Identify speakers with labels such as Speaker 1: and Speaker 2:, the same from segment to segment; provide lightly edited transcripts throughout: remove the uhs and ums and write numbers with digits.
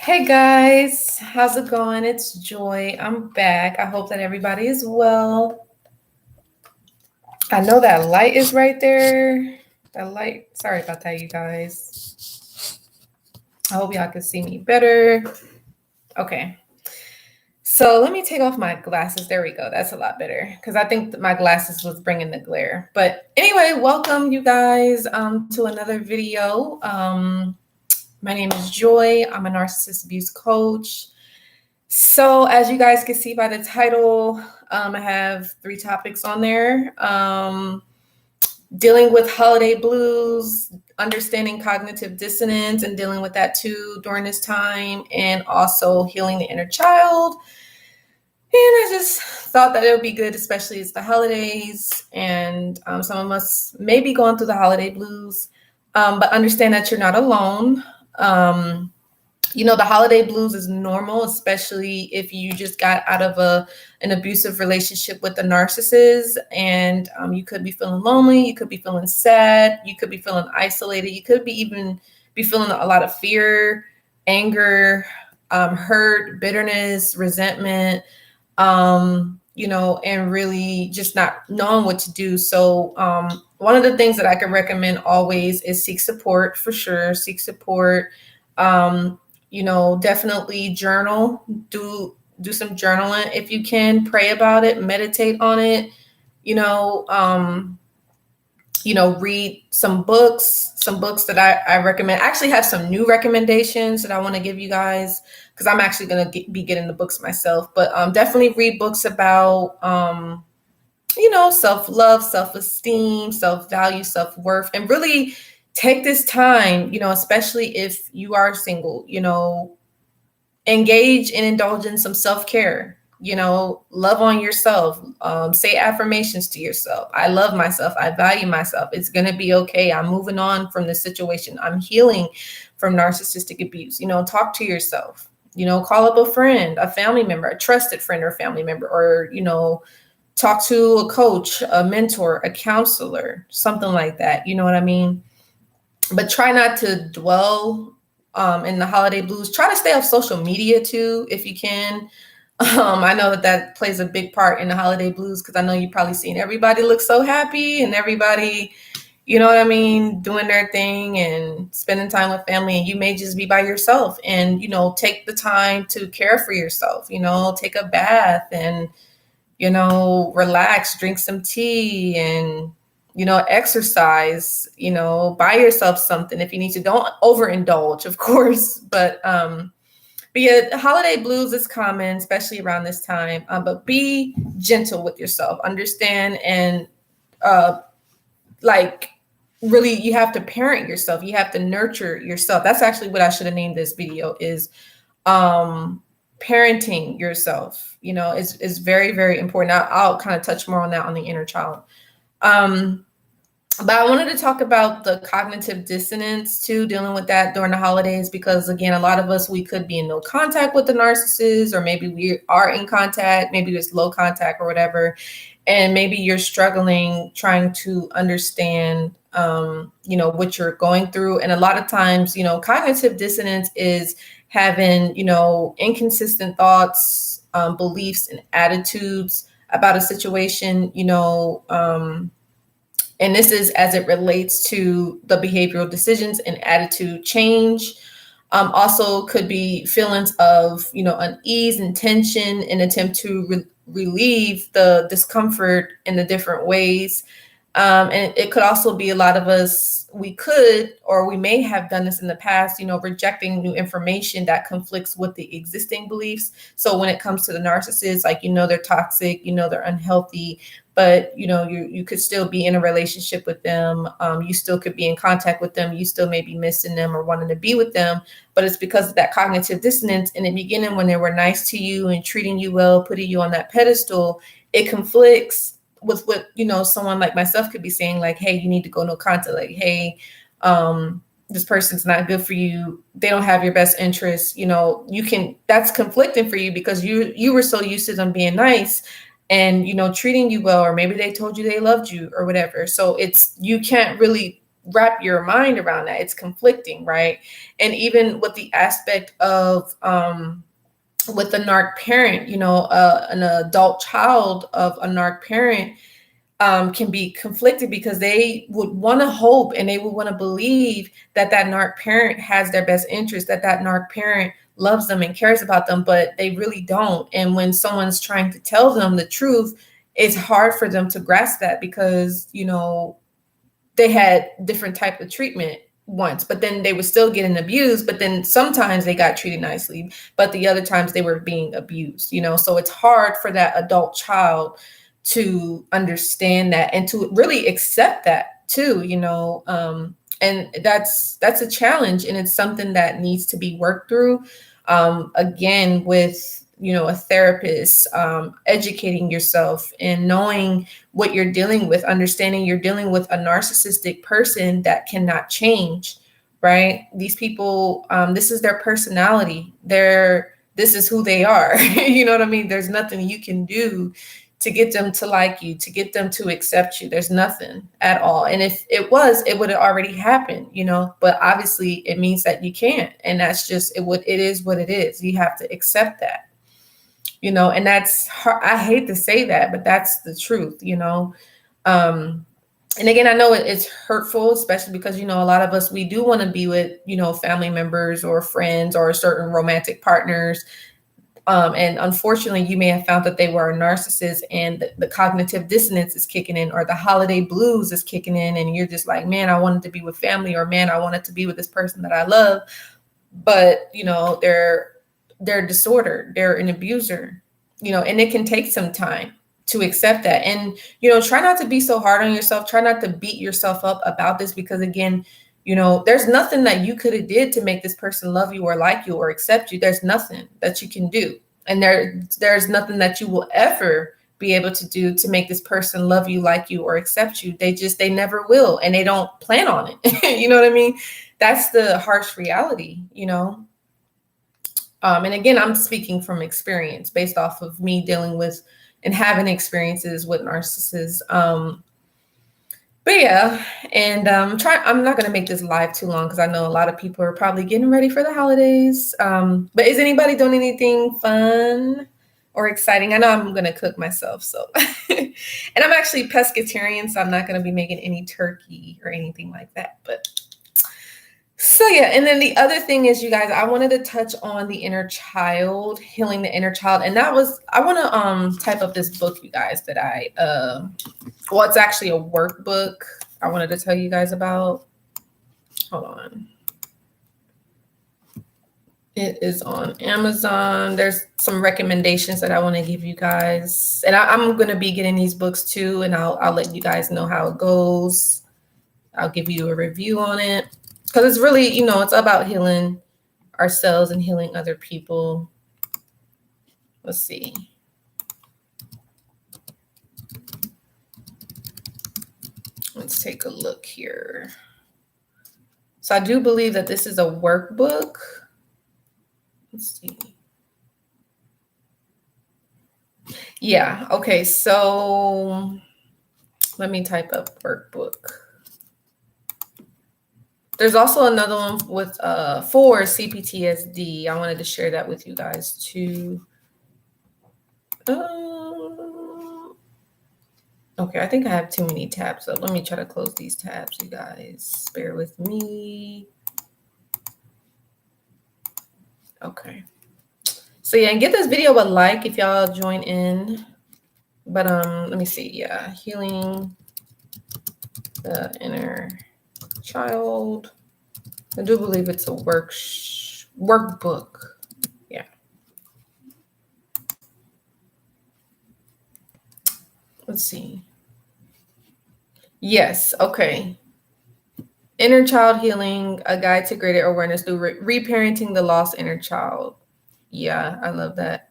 Speaker 1: Hey guys, how's it going? It's Joy. I'm back. I hope that everybody is well. I know that light is right there. That light, sorry about that, you guys. I hope y'all can see me better. Okay. So let me take off my glasses. There we go. That's a lot better because I think that my glasses was bringing the glare. But anyway, welcome you guys to another video. My name is Joy. I'm a narcissist abuse coach. So as you guys can see by the title, I have 3 topics on there. Dealing with holiday blues, understanding cognitive dissonance and dealing with that too during this time, and also healing the inner child. And I just thought that it would be good, especially it's the holidays, and some of us may be going through the holiday blues, but understand that you're not alone. The holiday blues is normal, especially if you just got out of an abusive relationship with a narcissist, and you could be feeling lonely, you could be feeling sad, you could be feeling isolated, you could even be feeling a lot of fear, anger, hurt, bitterness, resentment, and really just not knowing what to do. So one of the things that I could recommend always is seek support, for sure. Seek support. Definitely journal, do some journaling if you can, pray about it, meditate on it, read some books that I recommend. I actually have some new recommendations that I want to give you guys because I'm actually going to be getting the books myself, but definitely read books about, self-love, self-esteem, self-value, self-worth, and really take this time, especially if you are single, engage and indulge in some self-care, love on yourself, say affirmations to yourself. I love myself. I value myself. It's going to be okay. I'm moving on from this situation. I'm healing from narcissistic abuse. Talk to yourself, call up a friend, a family member, a trusted friend or family member, or, talk to a coach, a mentor, a counselor, something like that. You know what I mean? But try not to dwell in the holiday blues. Try to stay off social media too, if you can. I know that plays a big part in the holiday blues because I know you've probably seen everybody look so happy and everybody, doing their thing and spending time with family, and you may just be by yourself. And, take the time to care for yourself, take a bath and, relax, drink some tea and, exercise, buy yourself something if you need to. Don't overindulge, of course, but yeah, holiday blues is common, especially around this time, but be gentle with yourself, understand, and really you have to parent yourself. You have to nurture yourself. That's actually what I should have named this video is parenting yourself, is very, very important. I'll kind of touch more on that on the inner child. But I wanted to talk about the cognitive dissonance too, dealing with that during the holidays, because again, a lot of us, we could be in no contact with the narcissist, or maybe we are in contact, maybe there's low contact or whatever. And maybe you're struggling trying to understand, what you're going through. And a lot of times, cognitive dissonance is having, inconsistent thoughts, beliefs and attitudes about a situation, and this is as it relates to the behavioral decisions and attitude change. Also could be feelings of, unease and tension, in attempt to relieve the discomfort in the different ways. And it could also be a lot of us, we could, or we may have done this in the past, rejecting new information that conflicts with the existing beliefs. So when it comes to the narcissist, they're toxic, they're unhealthy, but, you could still be in a relationship with them. You still could be in contact with them. You still may be missing them or wanting to be with them, but it's because of that cognitive dissonance. In the beginning, when they were nice to you and treating you well, putting you on that pedestal, it conflicts with what, someone like myself could be saying, like, hey, you need to go no contact. Like, hey, this person's not good for you. They don't have your best interests. That's conflicting for you because you were so used to them being nice and, treating you well, or maybe they told you they loved you or whatever. So you can't really wrap your mind around that. It's conflicting, right? And even with the aspect of with a narc parent, an adult child of a narc parent can be conflicted because they would want to hope and they would want to believe that that narc parent has their best interest, that that narc parent loves them and cares about them, but they really don't. And when someone's trying to tell them the truth, it's hard for them to grasp that because, they had different type of treatment once, but then they were still getting abused. But then sometimes they got treated nicely, but the other times they were being abused, so it's hard for that adult child to understand that and to really accept that too, and that's a challenge, and it's something that needs to be worked through, again, with a therapist, educating yourself and knowing what you're dealing with, understanding you're dealing with a narcissistic person that cannot change, right? These people, this is their personality. This is who they are. You know what I mean? There's nothing you can do to get them to like you, to get them to accept you. There's nothing at all. And if it was, it would have already happened, but obviously it means that you can't. And that's just, it is what it is. You have to accept that. And that's hard. I hate to say that, but that's the truth, and again, I know it's hurtful, especially because, a lot of us, we do want to be with, family members or friends or certain romantic partners. And unfortunately, you may have found that they were a narcissist and the cognitive dissonance is kicking in, or the holiday blues is kicking in. And you're just like, man, I wanted to be with family, or man, I wanted to be with this person that I love. But, they're disordered, they're an abuser, and it can take some time to accept that. And, try not to be so hard on yourself. Try not to beat yourself up about this, because again, there's nothing that you could have did to make this person love you or like you or accept you. There's nothing that you can do. And there's nothing that you will ever be able to do to make this person love you, like you, or accept you. They never will. And they don't plan on it. You know what I mean? That's the harsh reality, and again, I'm speaking from experience based off of me dealing with and having experiences with narcissists. But yeah, and I'm not going to make this live too long because I know a lot of people are probably getting ready for the holidays. But is anybody doing anything fun or exciting? I know I'm going to cook myself. So, and I'm actually pescatarian, so I'm not going to be making any turkey or anything like that. But so yeah, and then the other thing is, you guys, I wanted to touch on the inner child, healing the inner child. And that was, I want to type up this book, you guys, that it's actually a workbook I wanted to tell you guys about. Hold on. It is on Amazon. There's some recommendations that I want to give you guys. And I'm going to be getting these books too, and I'll let you guys know how it goes. I'll give you a review on it. Because it's really, it's about healing ourselves and healing other people. Let's see. Let's take a look here. So I do believe that this is a workbook. Let's see. Yeah. Okay. So let me type up workbook. There's also another one with for CPTSD. I wanted to share that with you guys too. Okay, I think I have too many tabs. So let me try to close these tabs, you guys. Bear with me. Okay. So yeah, and give this video a like if y'all join in. But let me see. Yeah, healing the inner child. I do believe it's a workbook. Yeah. Let's see. Yes. Okay. Inner child healing, a guide to greater awareness through reparenting the lost inner child. Yeah, I love that.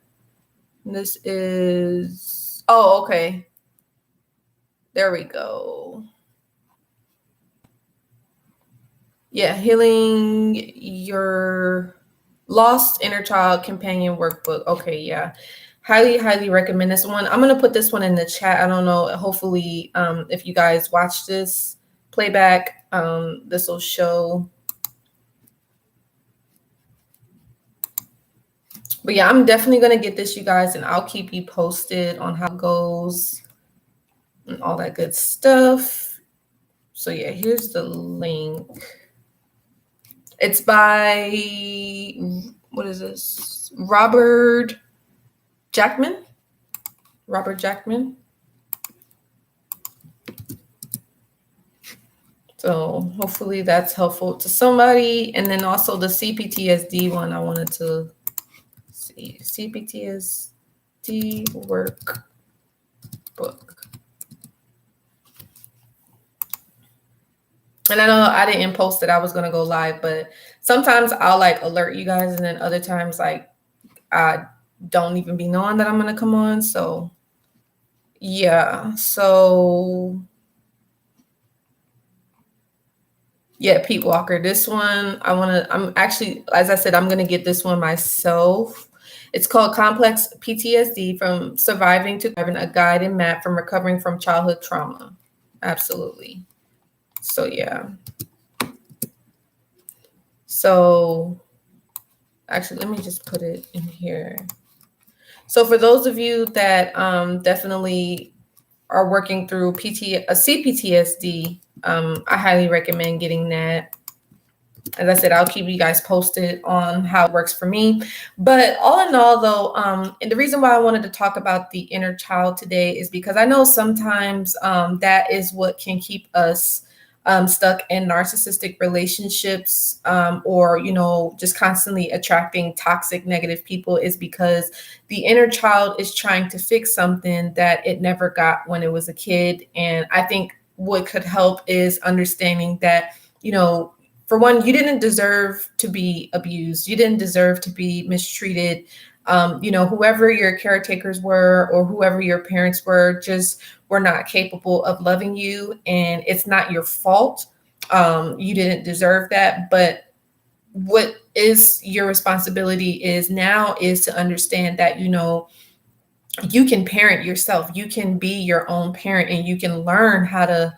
Speaker 1: This is, okay. There we go. Yeah, healing your lost inner child companion workbook. Okay, yeah. Highly recommend this one. I'm going to put this one in the chat. I don't know. Hopefully, if you guys watch this playback, This will show. But yeah, I'm definitely going to get this, you guys, and I'll keep you posted on how it goes and all that good stuff. So yeah, here's the link. It's by, what is this? Robert Jackman. So hopefully that's helpful to somebody. And then also the CPTSD one, I wanted to see. CPTSD workbook. And I know I didn't post that I was going to go live, but sometimes I'll like alert you guys, and then other times like I don't even be knowing that I'm going to come on. So yeah. So yeah, Pete Walker, this one, I'm actually, as I said, I'm going to get this one myself. It's called Complex PTSD from Surviving to Thriving, a guide and map from recovering from childhood trauma. Absolutely. So yeah. So actually, let me just put it in here. So for those of you that definitely are working through CPTSD, I highly recommend getting that. As I said, I'll keep you guys posted on how it works for me. But all in all, though, and the reason why I wanted to talk about the inner child today is because I know sometimes that is what can keep us stuck in narcissistic relationships, or, you know, just constantly attracting toxic, negative people, is because the inner child is trying to fix something that it never got when it was a kid. And I think what could help is understanding that, you know, for one, you didn't deserve to be abused. You didn't deserve to be mistreated. You know, whoever your caretakers were or whoever your parents were just were not capable of loving you. And it's not your fault. You didn't deserve that. But what is your responsibility is now is to understand that, you know, you can parent yourself. You can be your own parent, and you can learn how to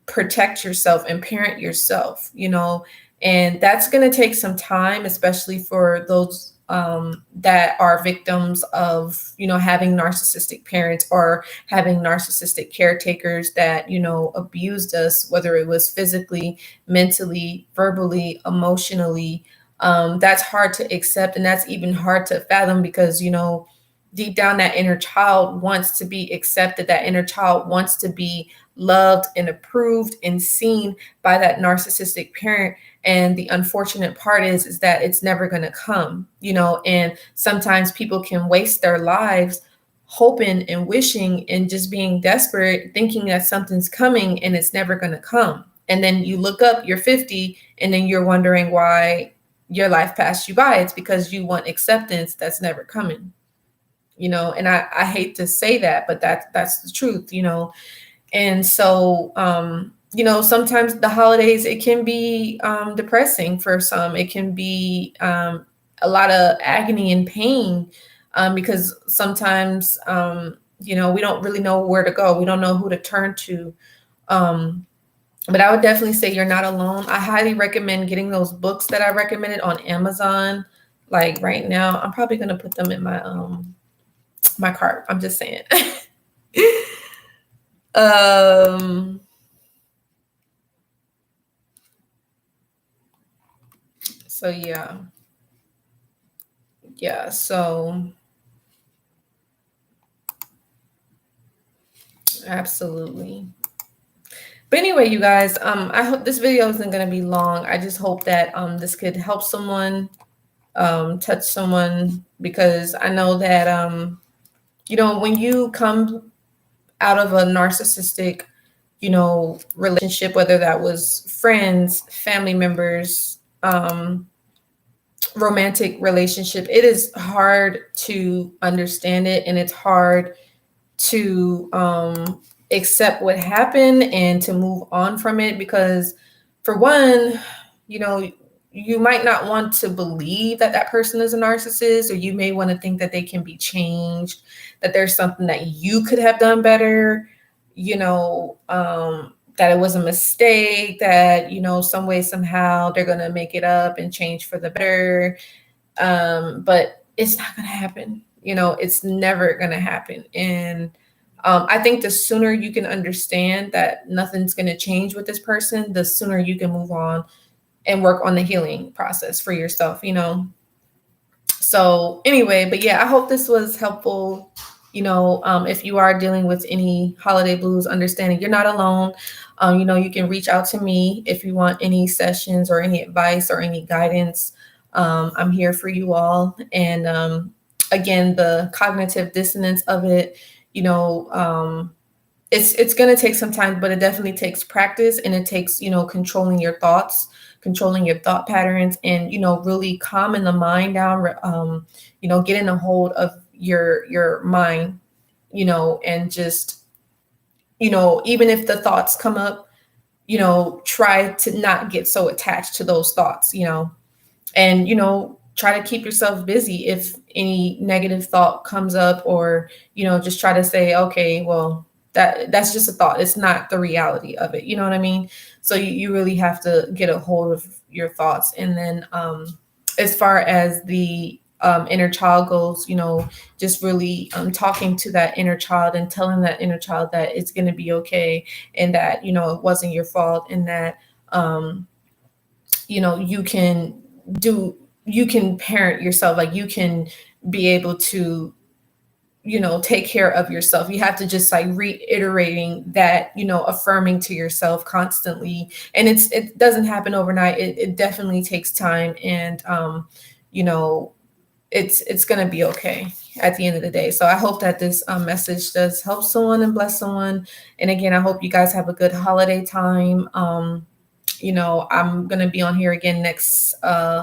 Speaker 1: protect yourself and parent yourself, you know, and that's going to take some time, especially for those that are victims of, you know, having narcissistic parents or having narcissistic caretakers that, you know, abused us, whether it was physically, mentally, verbally, emotionally. That's hard to accept, and that's even hard to fathom because, you know, deep down, that inner child wants to be accepted. That inner child wants to be loved and approved and seen by that narcissistic parent. And the unfortunate part is that it's never going to come, you know, and sometimes people can waste their lives hoping and wishing and just being desperate, thinking that something's coming, and it's never going to come. And then you look up, you're 50, and then you're wondering why your life passed you by. It's because you want acceptance that's never coming. You know, and I hate to say that, but that's the truth, you know. And so, you know, sometimes the holidays, it can be depressing for some. It can be a lot of agony and pain because sometimes, you know, we don't really know where to go. We don't know who to turn to. But I would definitely say you're not alone. I highly recommend getting those books that I recommended on Amazon. Like right now, I'm probably going to put them in my cart. I'm just saying. So yeah, so absolutely. But anyway, you guys, I hope this video isn't going to be long. I just hope that this could help someone, touch someone, because I know that you know, when you come out of a narcissistic, you know, relationship, whether that was friends, family members, romantic relationship, it is hard to understand it, and it's hard to accept what happened and to move on from it, because for one, you know, you might not want to believe that that person is a narcissist, or you may want to think that they can be changed, that there's something that you could have done better, you know, that it was a mistake, that, some way, somehow they're going to make it up and change for the better. But it's not going to happen. It's never going to happen. And I think the sooner you can understand that nothing's going to change with this person, the sooner you can move on and work on the healing process for yourself. So anyway, but yeah, I hope this was helpful. If you are dealing with any holiday blues, understanding you're not alone. You can reach out to me if you want any sessions or any advice or any guidance. I'm here for you all. And again, the cognitive dissonance of it, it's going to take some time, but it definitely takes practice, and it takes, controlling your thoughts, controlling your thought patterns, and, really calming the mind down, getting a hold of your mind, and just, even if the thoughts come up, try to not get so attached to those thoughts, and, try to keep yourself busy if any negative thought comes up, or, just try to say, okay, well, that's just a thought. It's not the reality of it. You know what I mean? So you really have to get a hold of your thoughts. And then as far as the inner child goes, just really talking to that inner child and telling that inner child that it's going to be okay, and that, it wasn't your fault, and that, you can parent yourself, like you can be able to, take care of yourself. You have to just like reiterating that, affirming to yourself constantly. And it doesn't happen overnight. It definitely takes time. And, it's going to be okay at the end of the day. So I hope that this message does help someone and bless someone. And again, I hope you guys have a good holiday time. I'm going to be on here again next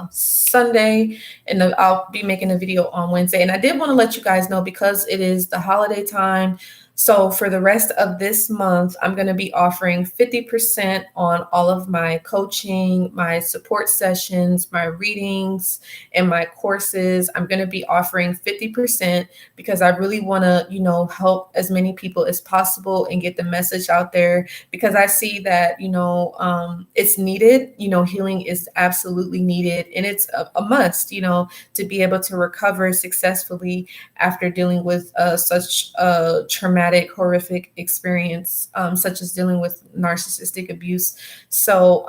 Speaker 1: Sunday, and I'll be making a video on Wednesday. And I did want to let you guys know, because it is the holiday time. So for the rest of this month, I'm going to be offering 50% on all of my coaching, my support sessions, my readings, and my courses. I'm going to be offering 50% because I really want to, help as many people as possible and get the message out there, because I see that, it's needed. Healing is absolutely needed, and it's a must, to be able to recover successfully after dealing with such a traumatic, horrific experience, such as dealing with narcissistic abuse. So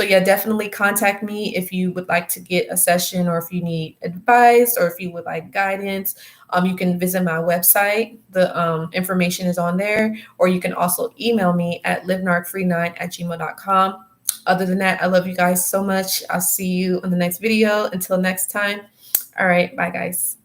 Speaker 1: yeah, definitely contact me if you would like to get a session, or if you need advice, or if you would like guidance. You can visit my website. The information is on there, or you can also email me at livenarcfree9@gmail.com. Other than that, I love you guys so much. I'll see you on the next video. Until next time. All right. Bye, guys.